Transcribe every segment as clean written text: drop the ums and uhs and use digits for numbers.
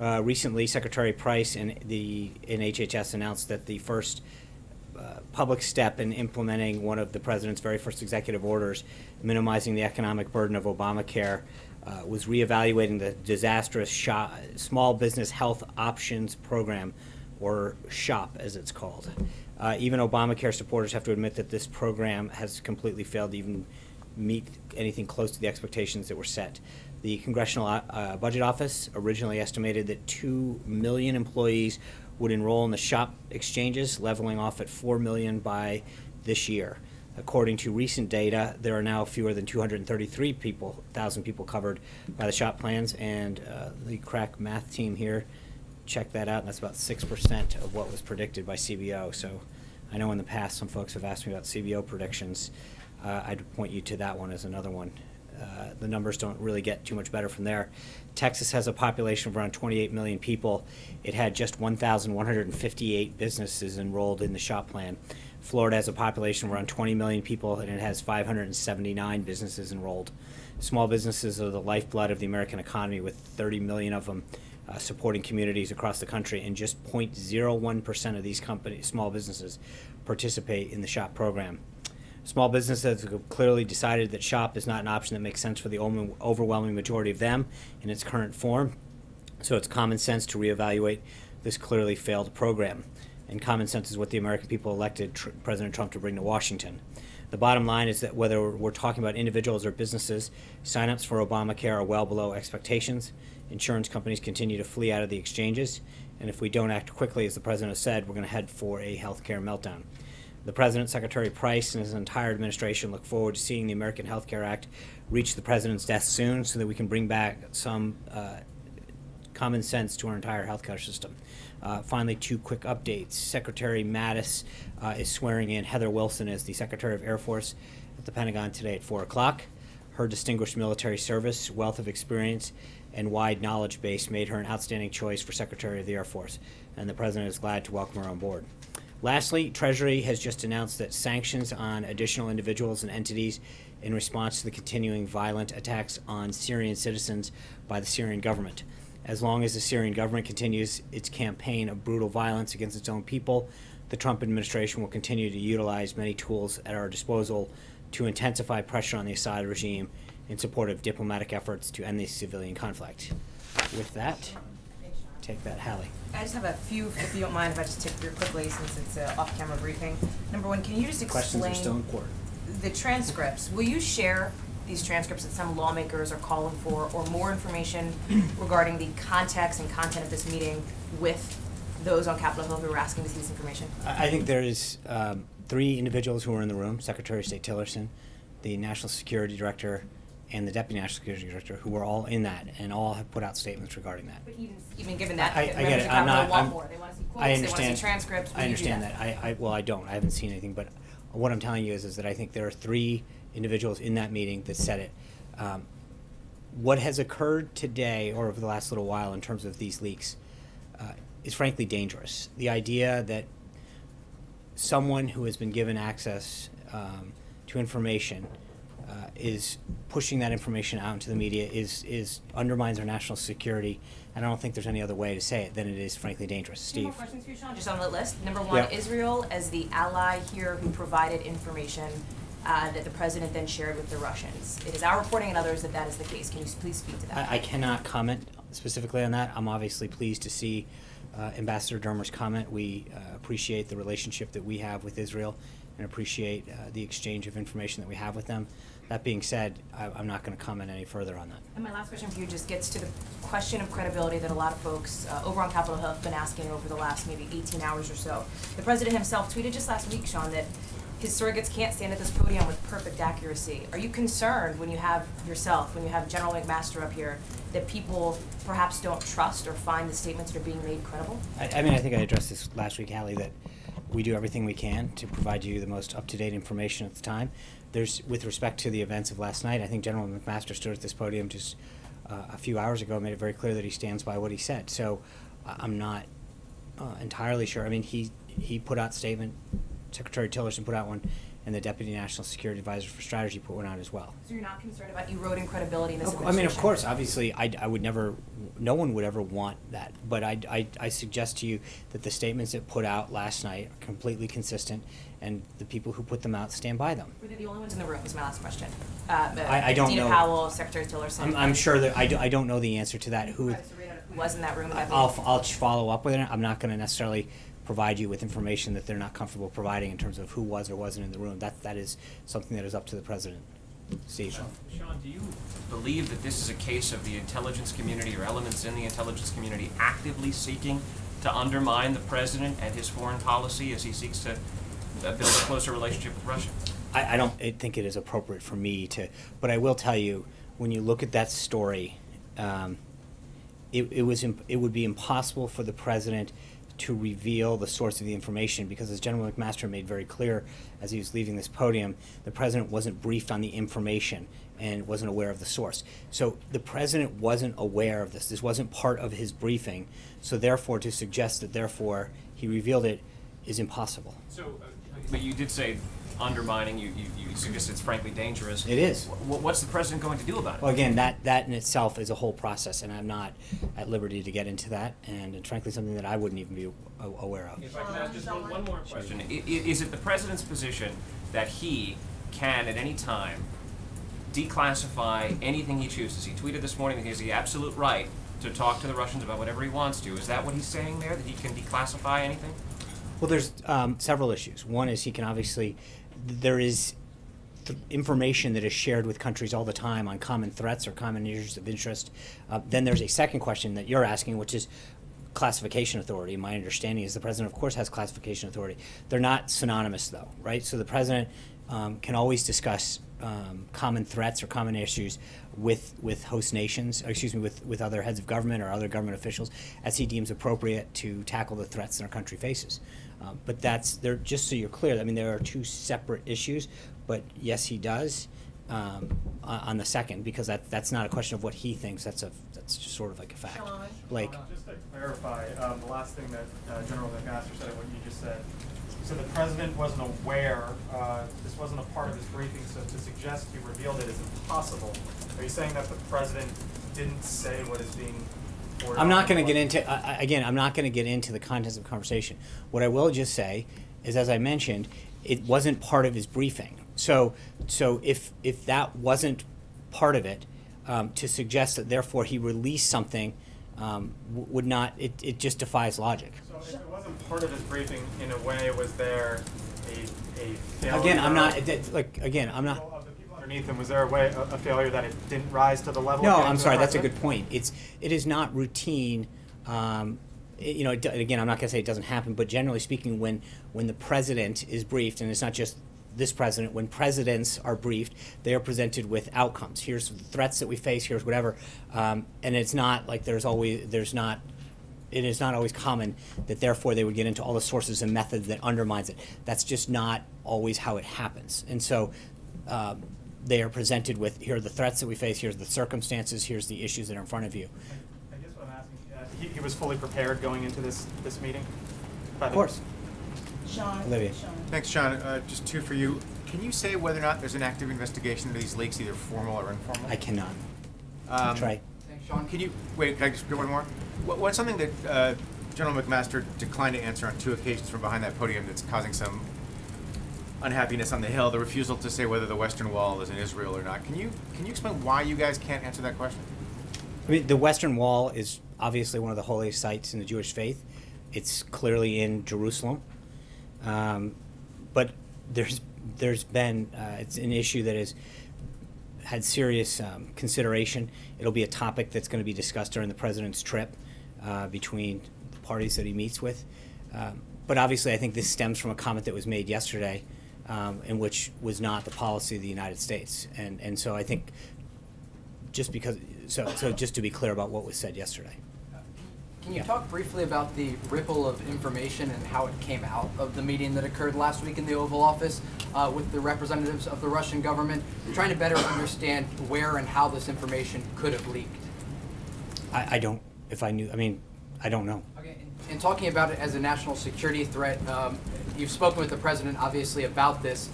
Recently, Secretary Price and HHS announced that the first public step in implementing one of the president's very first executive orders, minimizing the economic burden of Obamacare, was reevaluating the disastrous Small Business Health Options Program, or SHOP as it's called. Even Obamacare supporters have to admit that this program has completely failed to even meet anything close to the expectations that were set. The Congressional Budget Office originally estimated that 2 million employees would enroll in the SHOP exchanges, leveling off at 4 million by this year. According to recent data, there are now fewer than 233,000 people covered by the SHOP plans, and the crack math team here checked that out, and that's about 6% of what was predicted by CBO. So I know in the past some folks have asked me about CBO predictions. I'd point you to that one as another one. The numbers don't really get too much better from there. Texas has a population of around 28 million people. It had just 1,158 businesses enrolled in the SHOP plan. Florida has a population of around 20 million people, and it has 579 businesses enrolled. Small businesses are the lifeblood of the American economy, with 30 million of them supporting communities across the country, and just 0.01% of these small businesses participate in the SHOP program. Small businesses have clearly decided that SHOP is not an option that makes sense for the overwhelming majority of them in its current form, so it's common sense to reevaluate this clearly failed program. And common sense is what the American people elected President Trump to bring to Washington. The bottom line is that whether we're talking about individuals or businesses, signups for Obamacare are well below expectations. Insurance companies continue to flee out of the exchanges, and if we don't act quickly, as the President has said, we're going to head for a healthcare meltdown. The President, Secretary Price, and his entire administration look forward to seeing the American Health Care Act reach the President's desk soon, so that we can bring back some common sense to our entire healthcare system. Finally, 2 quick updates. Secretary Mattis is swearing in Heather Wilson as the Secretary of Air Force at the Pentagon today at 4 o'clock. Her distinguished military service, wealth of experience, and wide knowledge base made her an outstanding choice for Secretary of the Air Force, and the President is glad to welcome her on board. Lastly, Treasury has just announced that sanctions on additional individuals and entities in response to the continuing violent attacks on Syrian citizens by the Syrian government. As long as the Syrian government continues its campaign of brutal violence against its own people, the Trump administration will continue to utilize many tools at our disposal to intensify pressure on the Assad regime in support of diplomatic efforts to end the civilian conflict. With that, take that, Hallie. I just have a few, if you don't mind, if I just take through quickly since it's an off-camera briefing. Number one, can you just Questions are explain still important. the transcripts? Will you share these transcripts that some lawmakers are calling for, or more information regarding the context and content of this meeting with those on Capitol Hill who are asking to see this information? I think there is 3 individuals who are in the room: Secretary of State Tillerson, the National Security Director, and the Deputy National Security Director, who were all in that, and all have put out statements regarding that. But even given that, I get it. I'm not. want more. They want to see quotes. I They want to see understand. transcripts. I understand that. Well, I don't. I haven't seen anything. But what I'm telling you is that I think there are 3 individuals in that meeting that said it. What has occurred today, or over the last little while, in terms of these leaks, is frankly dangerous. The idea that someone who has been given access to information is pushing that information out into the media is undermines our national security, and I don't think there's any other way to say it than it is frankly dangerous. Steve? 2 more questions for you, Sean, just on the list. Number 1, Yep. Israel as the ally here who provided information that the President then shared with the Russians. It is our reporting and others that is the case. Can you please speak to that? I cannot comment specifically on that. I'm obviously pleased to see Ambassador Dermer's comment. We appreciate the relationship that we have with Israel and appreciate the exchange of information that we have with them. That being said, I'm not going to comment any further on that. And my last question for you just gets to the question of credibility that a lot of folks over on Capitol Hill have been asking over the last maybe 18 hours or so. The President himself tweeted just last week, Sean, that his surrogates can't stand at this podium with perfect accuracy. Are you concerned when you have General McMaster up here, that people perhaps don't trust or find the statements that are being made credible? I mean, I think I addressed this last week, Hallie, that we do everything we can to provide you the most up-to-date information at the time. With respect to the events of last night, I think General McMaster stood at this podium just a few hours ago and made it very clear that he stands by what he said. So I'm not entirely sure. I mean, he put out a statement, Secretary Tillerson put out one and the Deputy National Security Advisor for Strategy put one out as well. So you're not concerned about eroding credibility in this I administration? mean, of course, obviously, I would never, no one would ever want that. But I suggest to you that the statements that put out last night are completely consistent, and the people who put them out stand by them. Were they the only ones in the room, is my last question. I don't know. Dina Powell, Secretary Tillerson. I'm sure that, I don't know the answer to that. Who was in that room? I'll follow up with it. I'm not going to necessarily provide you with information that they're not comfortable providing in terms of who was or wasn't in the room. That is something that is up to the president. Steve. Sean, do you believe that this is a case of the intelligence community or elements in the intelligence community actively seeking to undermine the president and his foreign policy as he seeks to build a closer relationship with Russia? I don't think it is appropriate for me to, but I will tell you, when you look at that story, it would be impossible for the president to reveal the source of the information, because as General McMaster made very clear as he was leaving this podium, the president wasn't briefed on the information and wasn't aware of the source. So the president wasn't aware of this. This wasn't part of his briefing. So therefore, to suggest that therefore he revealed it is impossible. So, but you did say undermining. You suggest it's frankly dangerous. It is. What's the president going to do about it? Well, again, that in itself is a whole process, and I'm not at liberty to get into that, and frankly, something that I wouldn't even be aware of. If I can ask just one more question. Is it the president's position that he can, at any time, declassify anything he chooses? He tweeted this morning that he has the absolute right to talk to the Russians about whatever he wants to. Is that what he's saying there, that he can declassify anything? Well, there's several issues. One is he can obviously, there is information that is shared with countries all the time on common threats or common issues of interest. Then there's a second question that you're asking, which is classification authority. My understanding is the president, of course, has classification authority. They're not synonymous, though, right? So the president can always discuss common threats or common issues with host nations, or excuse me, with other heads of government or other government officials as he deems appropriate to tackle the threats that our country faces. But they're just so you're clear, I mean, there are two separate issues, but yes, he does on the second, because that's not a question of what he thinks, that's just sort of like a fact. Blake. Just to clarify, the last thing that General McMaster said and what you just said, so the president wasn't aware, this wasn't a part of his briefing, so to suggest he revealed it is impossible. Are you saying that the president didn't say what is being ordered? I'm not going to get into, again, I'm not going to get into the contents of the conversation. What I will just say is, as I mentioned, it wasn't part of his briefing. So if that wasn't part of it, to suggest that therefore he released something would not, it just defies logic. So if it wasn't part of his briefing, in a way, was there a failure? Again, I'm not, I'm not. Of the people underneath him, was there a failure that it didn't rise to the level? No, of I'm sorry, that's a president? good point. It is not routine. Again, I'm not going to say it doesn't happen, but generally speaking, when the president is briefed, and it's not just this president, when presidents are briefed, they are presented with outcomes. Here's the threats that we face, here's whatever. And it's not like it is not always common that therefore they would get into all the sources and methods that undermines it. That's just not always how it happens. And so they are presented with, here are the threats that we face, here's the circumstances, here's the issues that are in front of you. I guess what I'm asking, he was fully prepared going into this meeting? Of course. Sean. Olivia. Thanks, Sean. Just two for you. Can you say whether or not there's an active investigation into these leaks, either formal or informal? I cannot. Try. Thanks, Sean. Can I just get one more? What's something that General McMaster declined to answer on 2 occasions from behind that podium that's causing some unhappiness on the Hill, the refusal to say whether the Western Wall is in Israel or not? Can you explain why you guys can't answer that question? I mean, the Western Wall is obviously one of the holiest sites in the Jewish faith. It's clearly in Jerusalem. But there's been, it's an issue that has had serious consideration. It'll be a topic that's going to be discussed during the president's trip between the parties that he meets with. But obviously I think this stems from a comment that was made yesterday in which was not the policy of the United States. And so I think just because, so just to be clear about what was said yesterday. Can you talk briefly about the ripple of information and how it came out of the meeting that occurred last week in the Oval Office with the representatives of the Russian government, trying to better understand where and how this information could have leaked? I don't, if I knew, I mean, I don't know. Okay, and talking about it as a national security threat, you've spoken with the president, obviously, about this.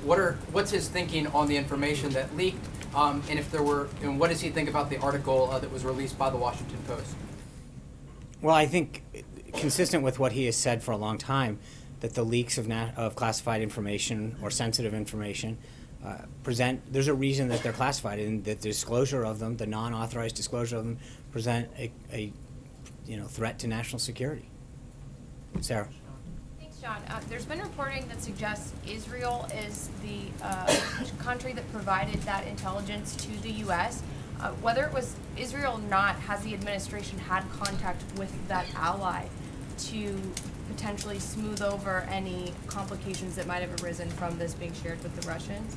What's his thinking on the information that leaked, and what does he think about the article that was released by the Washington Post? Well, I think, consistent with what he has said for a long time, that the leaks of classified information or sensitive information there's a reason that they're classified, and that the disclosure of them, the non-authorized disclosure of them, present a threat to national security. Sarah. Thanks, John. There's been reporting that suggests Israel is the country that provided that intelligence to the U.S. Whether it was Israel or not, has the administration had contact with that ally to potentially smooth over any complications that might have arisen from this being shared with the Russians?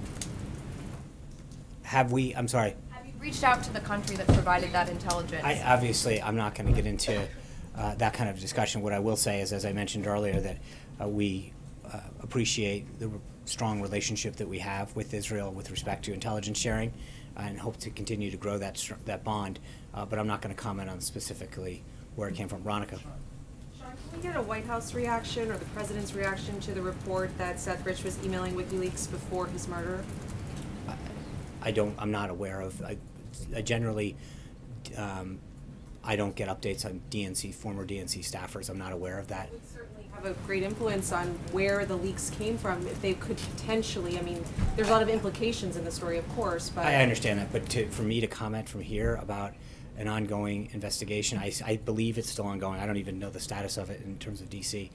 I'm sorry. Have you reached out to the country that provided that intelligence? I'm not going to get into that kind of discussion. What I will say is, as I mentioned earlier, that we appreciate the strong relationship that we have with Israel with respect to intelligence sharing, and hope to continue to grow that bond. But I'm not going to comment on specifically where it came from. Veronica. Sean, can we get a White House reaction or the president's reaction to the report that Seth Rich was emailing WikiLeaks before his murder? I'm not aware of. I generally, I don't get updates on former DNC staffers. I'm not aware of that. It would certainly have a great influence on where the leaks came from. If they could potentially, there's a lot of implications in the story, of course, but. I understand that, but for me to comment from here about an ongoing investigation, I believe it's still ongoing. I don't even know the status of it in terms of DC,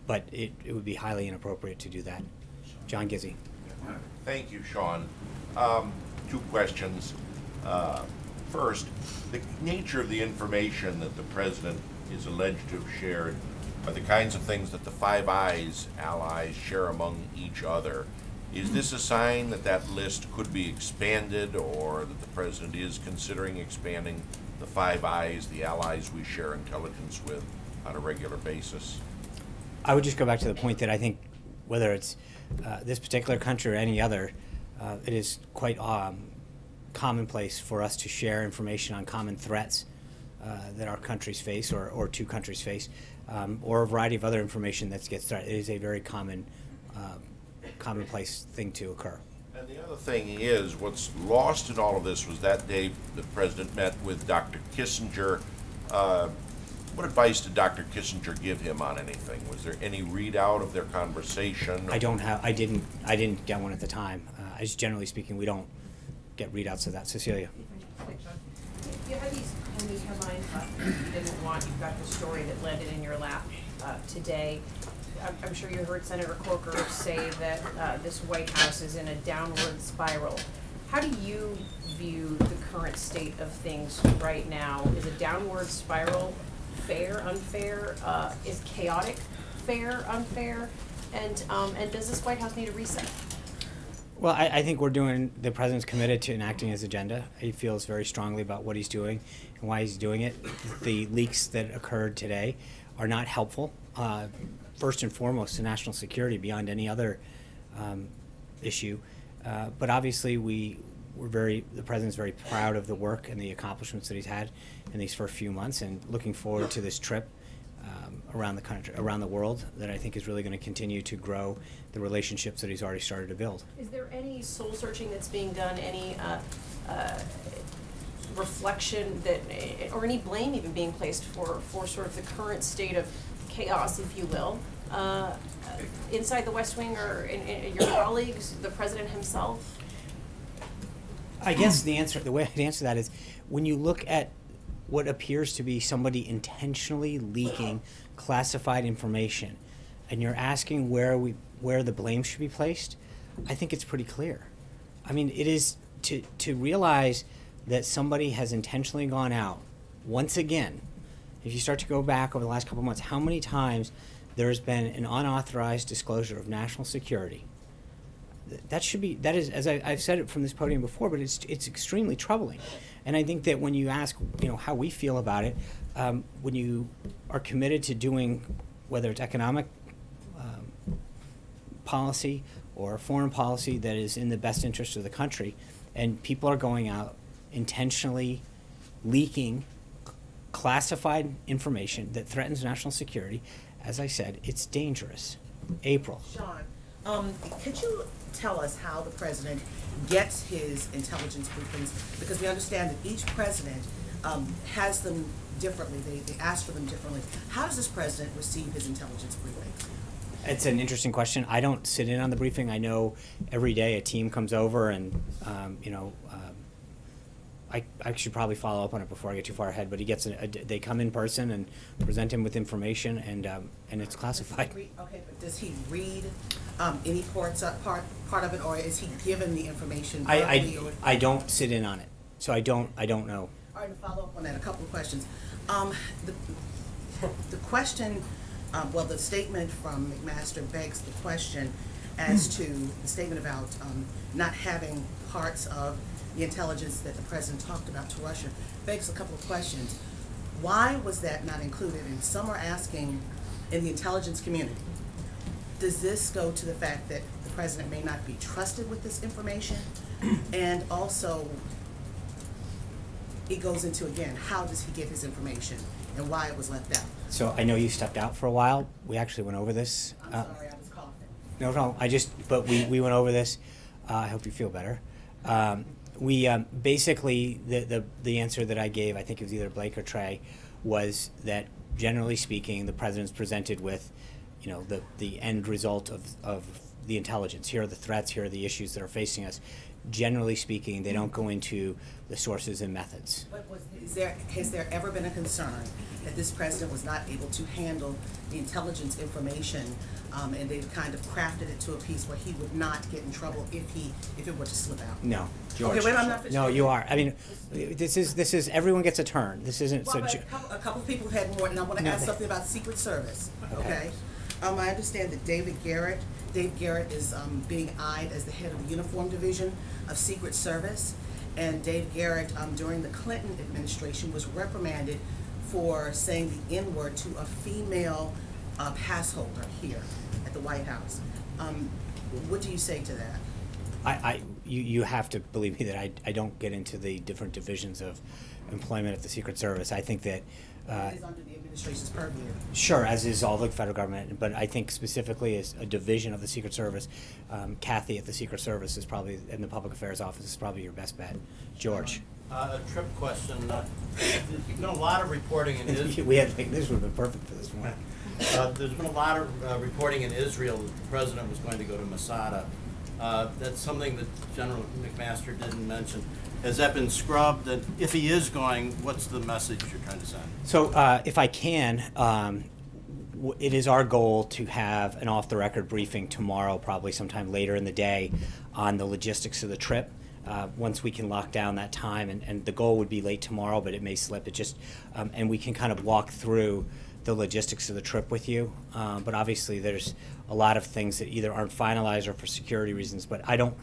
but it would be highly inappropriate to do that. John Gizzi. Thank you, Sean. 2 questions. First, the nature of the information that the president is alleged to have shared are the kinds of things that the Five Eyes allies share among each other. Is this a sign that that list could be expanded, or that the president is considering expanding the Five Eyes, the allies we share intelligence with on a regular basis? I would just go back to the point that I think whether it's this particular country or any other, it is quite commonplace for us to share information on common threats that our countries face, or two countries face, or a variety of other information that gets threatened. It is a very commonplace thing to occur. And the other thing is, what's lost in all of this was that day the president met with Dr. Kissinger. What advice did Dr. Kissinger give him on anything? Was there any readout of their conversation? I didn't get one at the time. As generally speaking, we don't get readouts of that. Cecilia. You have these headlines, you didn't want, you've got the story that landed in your lap today. I'm sure you heard Senator Corker say that this White House is in a downward spiral. How do you view the current state of things right now? Is a downward spiral fair, unfair? Is chaotic fair, unfair? And does this White House need a reset? Well, I think the president's committed to enacting his agenda. He feels very strongly about what he's doing and why he's doing it. The leaks that occurred today are not helpful, first and foremost, to national security beyond any other issue. But obviously, the president's very proud of the work and the accomplishments that he's had in these first few months, and looking forward to this trip around the country, around the world, that I think is really going to continue to grow the relationships that he's already started to build. Is there any soul searching that's being done, any reflection that, or any blame even being placed for sort of the current state of chaos, if you will, inside the West Wing, or in your colleagues, the president himself? I guess the way I'd answer that is, when you look at what appears to be somebody intentionally leaking classified information, and you're asking where the blame should be placed, I think it's pretty clear. I mean, it is to realize that somebody has intentionally gone out once again. If you start to go back over the last couple of months, how many times there's been an unauthorized disclosure of national security? That is, as I've said it from this podium before, but it's extremely troubling. And I think that when you ask, how we feel about it, when you are committed to doing, whether it's economic policy or foreign policy that is in the best interest of the country, and people are going out intentionally leaking classified information that threatens national security, As I said, it's dangerous. April. Sean, could you tell us how the president gets his intelligence briefings? Because we understand that each president has them differently. They ask for them differently. How does this president receive his intelligence briefings? It's an interesting question. I don't sit in on the briefing. I know every day a team comes over and, I should probably follow up on it before I get too far ahead, but he gets, they come in person and present him with information, and it's classified. Okay, but does he read any part of it, or is he given the information verbally? I don't sit in on it, so I don't know. All right, to follow up on that, a couple of questions. The question, the statement from McMaster begs the question as to the statement about not having parts of the intelligence that the president talked about to Russia begs a couple of questions. Why was that not included? And some are asking in the intelligence community, does this go to the fact that the president may not be trusted with this information? And also, it goes into, again, how does he get his information and why it was left out? So I know you stepped out for a while. We actually went over this. I'm sorry, I was coughing. No, but we went over this. I hope you feel better. We basically, the answer that I gave, I think it was either Blake or Trey, was that generally speaking, the president's presented with, the end result of the intelligence. Here are the threats, here are the issues that are facing us. Generally speaking, they don't go into the sources and methods. But has there ever been a concern that this president was not able to handle the intelligence information, and they've kind of crafted it to a piece where he would not get in trouble if it were to slip out? No, George. Okay, wait, I'm not finished. No, you are. I mean, this is everyone gets a turn. This isn't Well, but a couple of people had more, and I want to ask something about Secret Service. Okay. I understand that Dave Garrett is being eyed as the head of the Uniform Division of Secret Service, and Dave Garrett during the Clinton administration was reprimanded for saying the N-word to a female pass holder here at the White House. What do you say to that? You have to believe me that I don't get into the different divisions of employment at the Secret Service. I think that It is under the administration's purview. sure, as is all the federal government, but I think specifically as a division of the Secret Service, Kathy at the Secret Service is probably, in the Public Affairs Office, is probably your best bet. George. A trip question. There's been a lot of reporting in Israel. We had to think this would have been perfect for this one. There's been a lot of reporting in Israel that the president was going to go to Masada. That's something that General McMaster didn't mention. Has that been scrubbed? And if he is going, what's the message you're trying to send? So if I can, it is our goal to have an off-the-record briefing tomorrow, probably sometime later in the day, on the logistics of the trip. Once we can lock down that time, and the goal would be late tomorrow, but it may slip. It just, and we can kind of walk through the logistics of the trip with you. But obviously, there's a lot of things that either aren't finalized or for security reasons. But I don't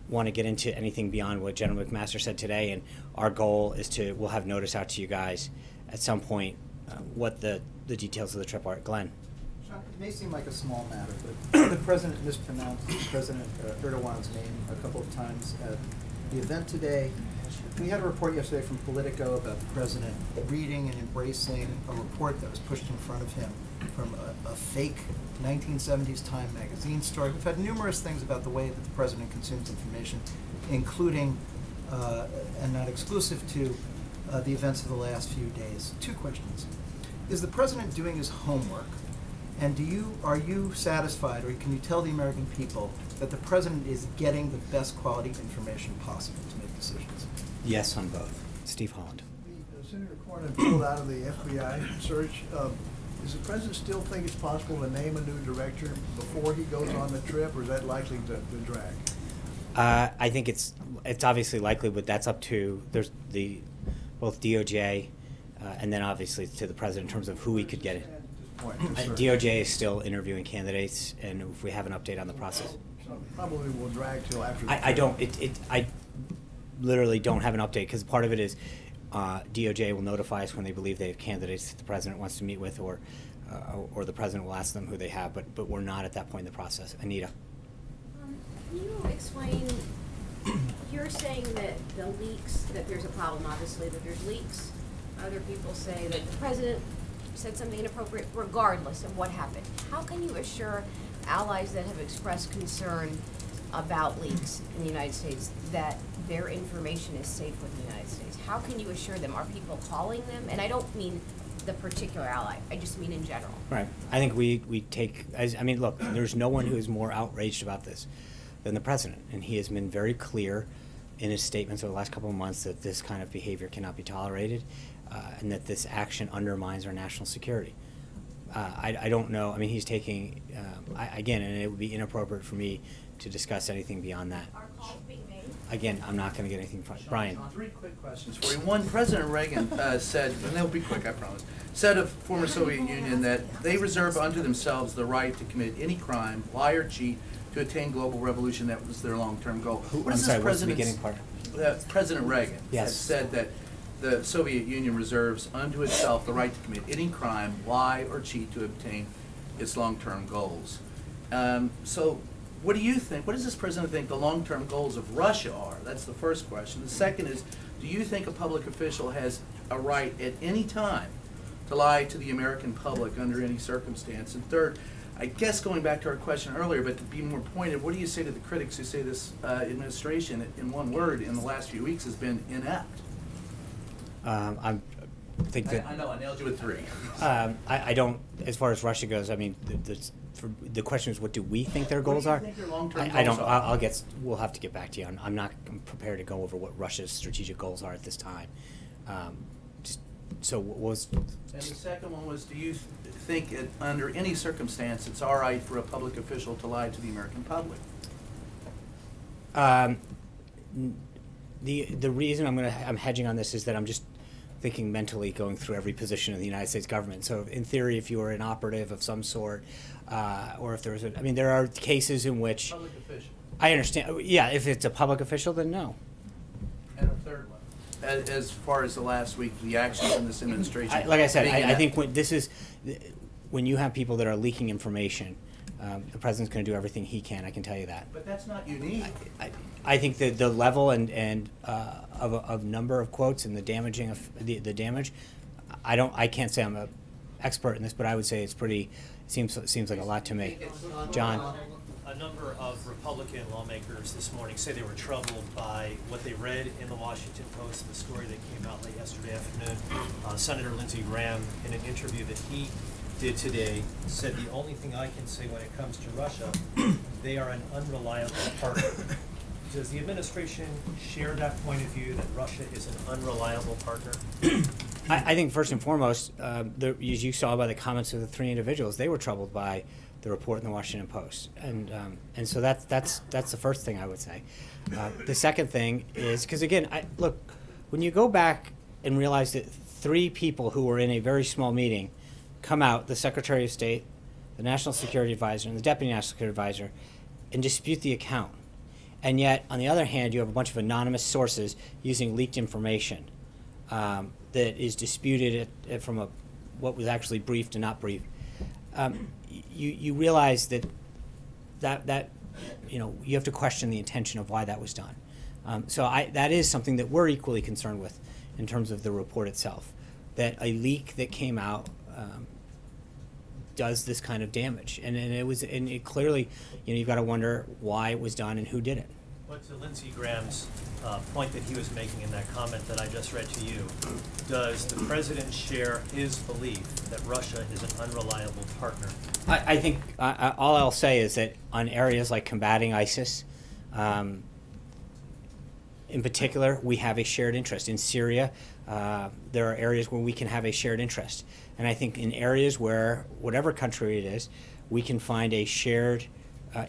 want to get into anything beyond what General McMaster said today. And our goal is we'll have notice out to you guys at some point what the details of the trip are. Glenn. Sean, it may seem like a small matter, but the president mispronounced President Erdogan's name a couple of times at the event today. We had a report yesterday from Politico about the president reading and embracing a report that was pushed in front of him from a fake 1970s Time magazine story. We've had numerous things about the way that the president consumes information, including, and not exclusive to, the events of the last few days. Two questions. Is the president doing his homework? And are you satisfied, or can you tell the American people that the president is getting the best quality information possible to make decisions? Yes on both. Steve Holland. Senator Cornyn pulled out of the FBI search. Does the president still think it's possible to name a new director before he goes on the trip, or is that likely to drag? I think it's obviously likely, but that's up to both DOJ and then obviously to the president in terms of who we could get in. DOJ is still interviewing candidates, and if we have an update on the process. So probably will drag till after the I literally don't have an update, because part of it is DOJ will notify us when they believe they have candidates that the president wants to meet with, or the president will ask them who they have, but we're not at that point in the process. Anita. Can you explain, you're saying that the leaks, that there's a problem, obviously, that there's leaks. Other people say that the president said something inappropriate regardless of what happened. How can you assure allies that have expressed concern about leaks in the United States that their information is safe with the United States? How can you assure them? Are people calling them? And I don't mean the particular ally, I just mean in general. Right. I think we take, I mean, look, there's no one who is more outraged about this than the president. And he has been very clear in his statements over the last couple of months that this kind of behavior cannot be tolerated and that this action undermines our national security. I don't know, I mean, he's taking, again, and it would be inappropriate for me to discuss anything beyond that. Are calls being made? Again, I'm not going to get anything from Brian. Sean, 3 quick questions for you. One, President Reagan said, and they'll be quick, I promise, said of former Soviet Union that they reserve unto themselves the right to commit any crime, lie or cheat, to attain global revolution. That was their long-term goal. I'm sorry, what's the beginning part? President Reagan Yes. has said that the Soviet Union reserves unto itself the right to commit any crime, lie or cheat to obtain its long-term goals. So what do you think, what does this president think the long-term goals of Russia are? That's the first question. The second is, do you think a public official has a right at any time to lie to the American public under any circumstance? And third, I guess going back to our question earlier, but to be more pointed, what do you say to the critics who say this administration, in one word, in the last few weeks has been inept? I think that I know, I nailed you with 3. I don't, as far as Russia goes, I mean, the question is, what do we think their goals are? What do you think their long-term I don't, goals are? I'll get, we'll have to get back to you. I'm not prepared to go over what Russia's strategic goals are at this time. So what was? And the second one was, do you think under any circumstance it's all right for a public official to lie to the American public? The reason I'm hedging on this is that I'm just thinking mentally, going through every position in the United States government. So in theory, if you were an operative of some sort, or if there was I mean, there are cases in which. Public official. I understand. Yeah, if it's a public official, then no. And a third one. As far as the last week, the actions in this administration. Like I said, being I inept. think when you have people that are leaking information, the president's going to do everything he can. I can tell you that. But that's not unique. I think that the level and of number of quotes and the damaging of the damage, I can't say I'm an expert in this, but I would say it's pretty. Seems like a lot to me. John. A number of Republican lawmakers this morning say they were troubled by what they read in the Washington Post, the story that came out late yesterday afternoon. Senator Lindsey Graham, in an interview that he did today, said the only thing I can say when it comes to Russia, they are an unreliable partner. Does the administration share that point of view, that Russia is an unreliable partner? I think first and foremost, as you saw by the comments of the 3 individuals, they were troubled by the report in the Washington Post, and so that's the first thing I would say. The second thing is, because again, look, when you go back and realize that 3 people who were in a very small meeting come out, the Secretary of State, the National Security Advisor, and the Deputy National Security Advisor, and dispute the account, and yet on the other hand, you have a bunch of anonymous sources using leaked information that is disputed from what was actually briefed and not briefed. You realize that you have to question the intention of why that was done. So that is something that we're equally concerned with in terms of the report itself, that a leak that came out does this kind of damage, and it clearly, you've got to wonder why it was done and who did it. But to Lindsey Graham's point that he was making in that comment that I just read to you, does the president share his belief that Russia is an unreliable partner? I think all I'll say is that on areas like combating ISIS, in particular, we have a shared interest. In Syria, there are areas where we can have a shared interest. And I think in areas where, whatever country it is, we can find a shared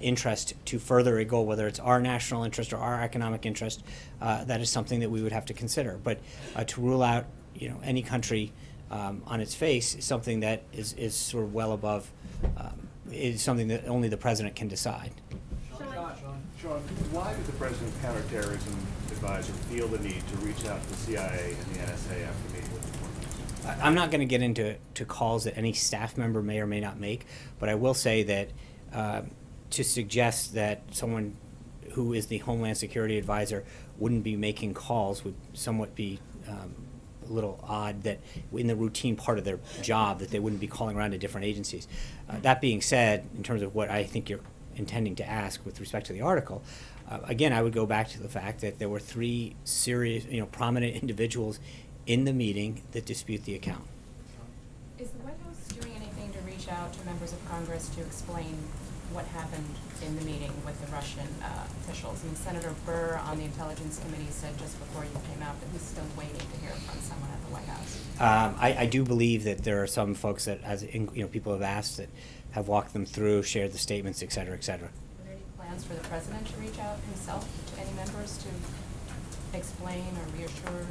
interest to further a goal, whether it's our national interest or our economic interest, that is something that we would have to consider. But to rule out, any country on its face is something that is sort of well above, is something that only the president can decide. Sean, why did the President's counterterrorism advisor feel the need to reach out to the CIA and the NSA after meeting with the court? I'm not going to get into calls that any staff member may or may not make, but I will say that to suggest that someone who is the Homeland Security Advisor wouldn't be making calls would somewhat be little odd that in the routine part of their job that they wouldn't be calling around to different agencies. That being said, in terms of what I think you're intending to ask with respect to the article, again, I would go back to the fact that there were 3 serious, prominent individuals in the meeting that dispute the account. Is the White House doing anything to reach out to members of Congress to explain what happened in the meeting with the Russian officials? And Senator Burr on the Intelligence Committee said just before you came out that he's still waiting to hear from someone at the White House. I do believe that there are some folks that, people have asked that have walked them through, shared the statements, et cetera, et cetera. Are there any plans for the president to reach out himself to any members to explain or reassure?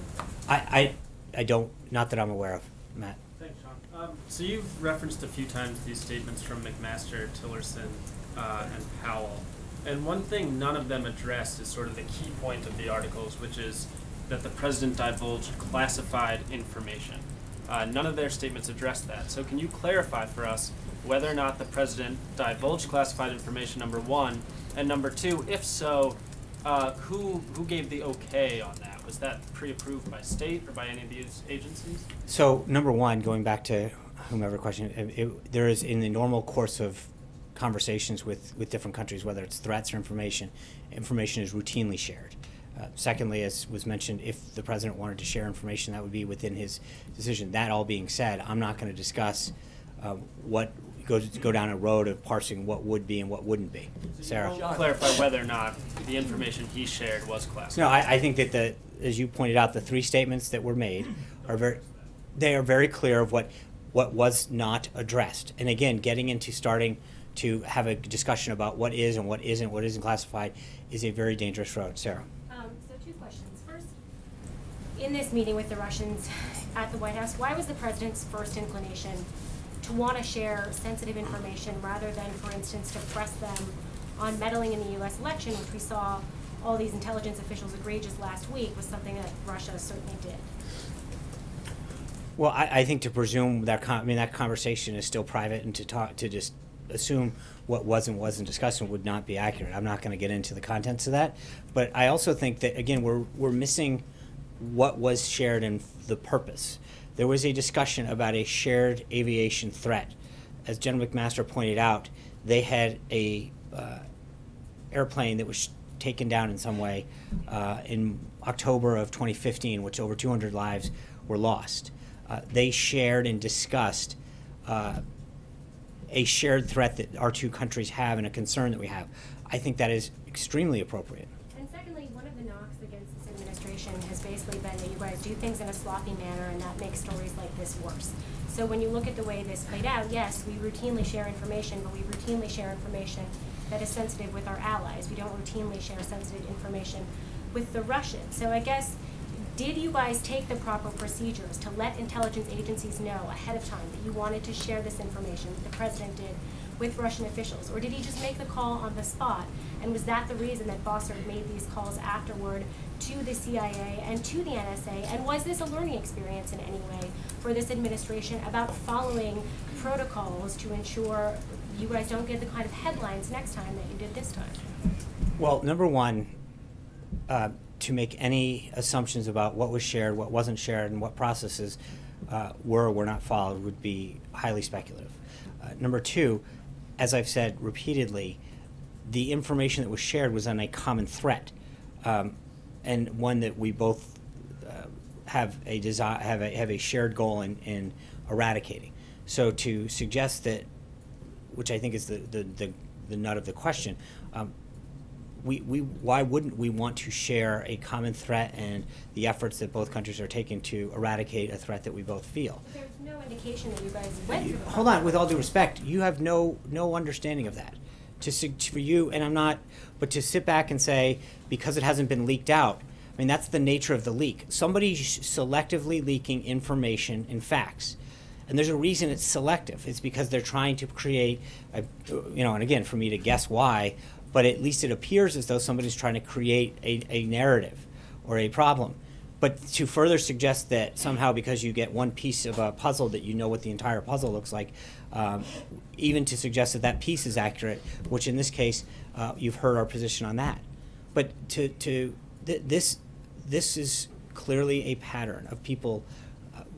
I don't, not that I'm aware of, Matt. Thanks, Sean. So you've referenced a few times these statements from McMaster, Tillerson, and Powell. And one thing none of them addressed is sort of the key point of the articles, which is that the president divulged classified information. None of their statements address that. So can you clarify for us whether or not the president divulged classified information, number one, and number two, if so, who gave the okay on that? Was that pre-approved by state or by any of these agencies? So, number one, going back to whomever question, there is, in the normal course of conversations with different countries, whether it's threats or information is routinely shared. Secondly, as was mentioned, if the president wanted to share information, that would be within his decision. That all being said, I'm not going to discuss go down a road of parsing what would be and what wouldn't be. Sarah? Clarify whether or not the information he shared was classified. No, I think that as you pointed out, the 3 statements that were made are very clear of what was not addressed. And again, getting into starting to have a discussion about what is and what isn't classified is a very dangerous road. Sarah? So 2 questions. First, in this meeting with the Russians at the White House, why was the president's first inclination to want to share sensitive information rather than, for instance, to press them on meddling in the U.S. election, which we saw all these intelligence officials agree just last week was something that Russia certainly did? Well, I think to presume that that conversation is still private, and to just assume what was and wasn't discussed would not be accurate. I'm not going to get into the contents of that, but I also think that again we're missing what was shared and the purpose. There was a discussion about a shared aviation threat. As General McMaster pointed out, they had a airplane that was taken down in some way in October of 2015, which over 200 lives were lost. They shared and discussed a shared threat that our 2 countries have and a concern that we have. I think that is extremely appropriate. And secondly, one of the knocks against this administration has basically been that you guys do things in a sloppy manner, and that makes stories like this worse. So when you look at the way this played out, yes, we routinely share information, but we routinely share information that is sensitive with our allies. We don't routinely share sensitive information with the Russians. So I guess, did you guys take the proper procedures to let intelligence agencies know ahead of time that you wanted to share this information, that the president did, with Russian officials? Or did he just make the call on the spot? And was that the reason that Bossert made these calls afterward to the CIA and to the NSA? And was this a learning experience in any way for this administration about following protocols to ensure you guys don't get the kind of headlines next time that you did this time? Well, number one, to make any assumptions about what was shared, what wasn't shared, and what processes were or were not followed would be highly speculative. Number two, as I've said repeatedly, the information that was shared was on a common threat, and one that we both have a shared goal in eradicating. So to suggest that, which I think is the nut of the question, why wouldn't we want to share a common threat and the efforts that both countries are taking to eradicate a threat that we both feel? But there's no indication that you guys went through the Hold on, with all due respect, you have no understanding of that. For you, and I'm not, but to sit back and say, because it hasn't been leaked out, I mean, that's the nature of the leak. Somebody's selectively leaking information and facts. And there's a reason it's selective. It's because they're trying to create, and again, for me to guess why, but at least it appears as though somebody's trying to create a narrative or a problem. But to further suggest that somehow because you get one piece of a puzzle that you know what the entire puzzle looks like, even to suggest that that piece is accurate, which in this case, you've heard our position on that. But this is clearly a pattern of people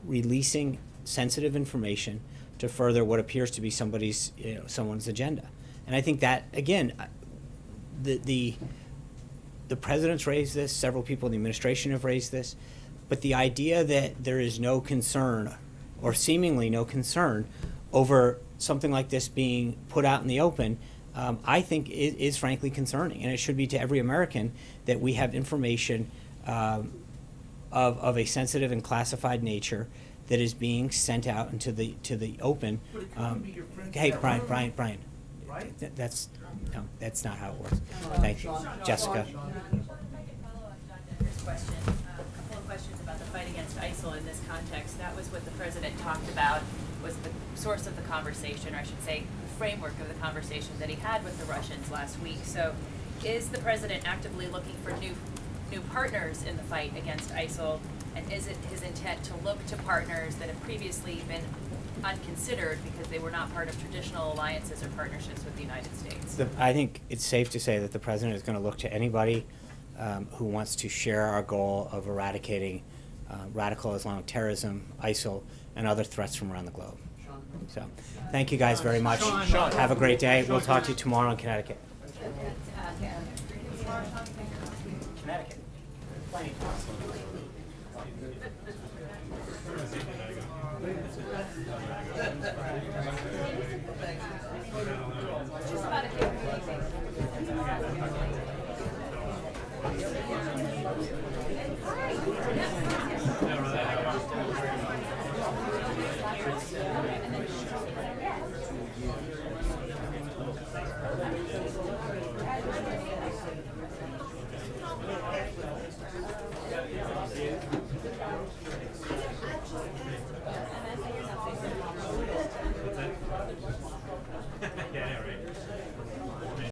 releasing sensitive information to further what appears to be someone's agenda. And I think that, again, the president's raised this, several people in the administration have raised this, but the idea that there is no concern, or seemingly no concern, over something like this being put out in the open, I think is frankly concerning. And it should be to every American that we have information of a sensitive and classified nature that is being sent out into the open. Hey, Brian. Right? That's not how it works. Thank you, Jessica. Question. A couple of questions about the fight against ISIL in this context. That was what the president talked about, was the source of the conversation, or I should say, the framework of the conversation that he had with the Russians last week. So, is the president actively looking for new partners in the fight against ISIL, and is it his intent to look to partners that have previously been unconsidered because they were not part of traditional alliances or partnerships with the United States? I think it's safe to say that the president is going to look to anybody who wants to share our goal of eradicating radical Islamic terrorism, ISIL, and other threats from around the globe. So, thank you guys very much. Have a great day. We'll talk to you tomorrow in Connecticut. Connecticut. Just about a